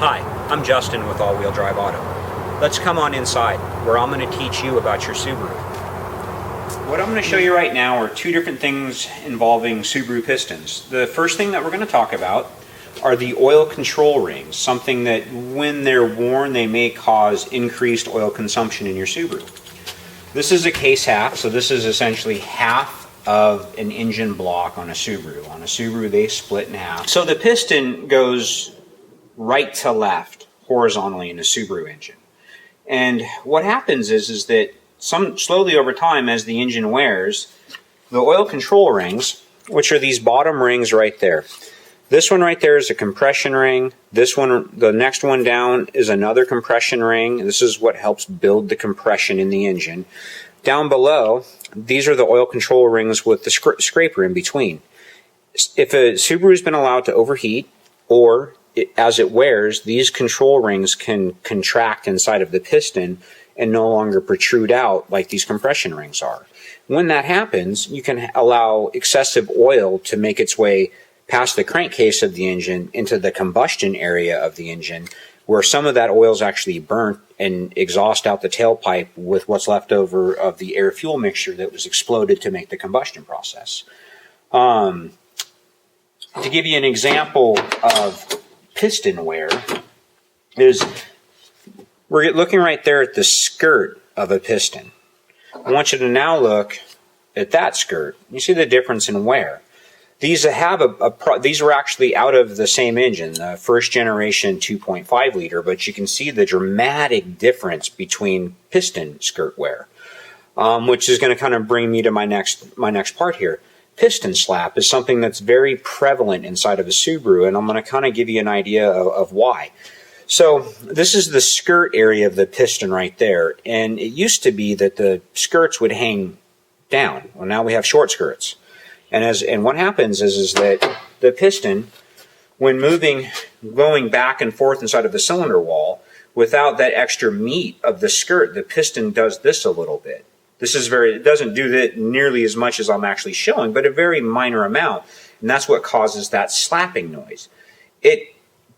Hi, I'm Justin with All Wheel Drive Auto. Let's come on inside where I'm going to teach you about your Subaru. What I'm going to show you right now are two different things involving Subaru pistons. The first thing that we're going to talk about are the oil control rings, something that when they're worn they may cause increased oil consumption in your Subaru. This is a case half, so this is essentially half of an engine block on a Subaru. On a Subaru they split in half. So the piston goes right to left horizontally in a Subaru engine. And what happens is that slowly over time as the engine wears, the oil control rings, which are these bottom rings right there. This one right there is a compression ring. This one, the next one down, is another compression ring. This is what helps build the compression in the engine. Down below, these are the oil control rings with the scraper in between. If a Subaru has been allowed to overheat, or as it wears, these control rings can contract inside of the piston and no longer protrude out like these compression rings are. When that happens, you can allow excessive oil to make its way past the crankcase of the engine into the combustion area of the engine, where some of that oil is actually burnt and exhaust out the tailpipe with what's left over of the air-fuel mixture that was exploded to make the combustion process. To give you an example of piston wear, is we're looking right there at the skirt of a piston. I want you to now look at that skirt. You see the difference in wear. These these were actually out of the same engine, the first generation 2.5 liter, but you can see the dramatic difference between piston skirt wear, which is going to kind of bring me to my next part here. Piston slap is something that's very prevalent inside of a Subaru, and I'm going to kind of give you an idea of why. So this is the skirt area of the piston right there, and it used to be that the skirts would hang down. Well, now we have short skirts. And what happens is that the piston, when going back and forth inside of the cylinder wall, without that extra meat of the skirt, the piston does this a little bit. It doesn't do that nearly as much as I'm actually showing, but a very minor amount, and that's what causes that slapping noise. It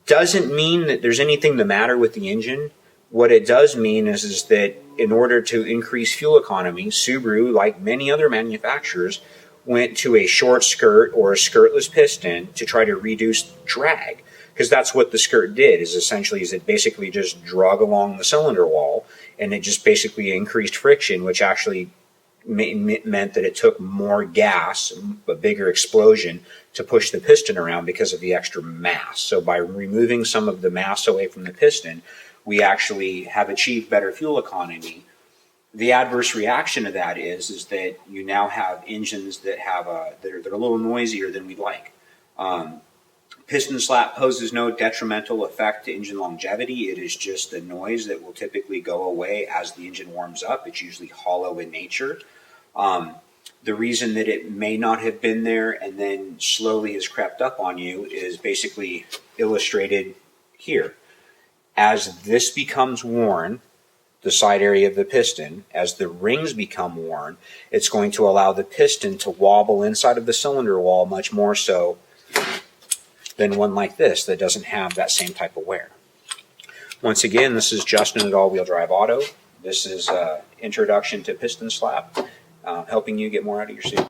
doesn't mean that there's anything the matter with the engine. What it does mean is that in order to increase fuel economy, Subaru, like many other manufacturers, went to a short skirt or a skirtless piston to try to reduce drag, because that's what the skirt did, is it basically just drug along the cylinder wall, and it just basically increased friction, which actually meant that it took more gas, a bigger explosion, to push the piston around because of the extra mass. So by removing some of the mass away from the piston, we actually have achieved better fuel economy. The adverse reaction to that is that you now have engines that they're a little noisier than we'd like. Piston slap poses no detrimental effect to engine longevity. It is just a noise that will typically go away as the engine warms up. It's usually hollow in nature. The reason that it may not have been there and then slowly has crept up on you is basically illustrated here. As this becomes worn, the side area of the piston, as the rings become worn, it's going to allow the piston to wobble inside of the cylinder wall much more so than one like this that doesn't have that same type of wear. Once again, this is Justin at All Wheel Drive Auto. This is Introduction to Piston Slap, helping you get more out of your Subaru.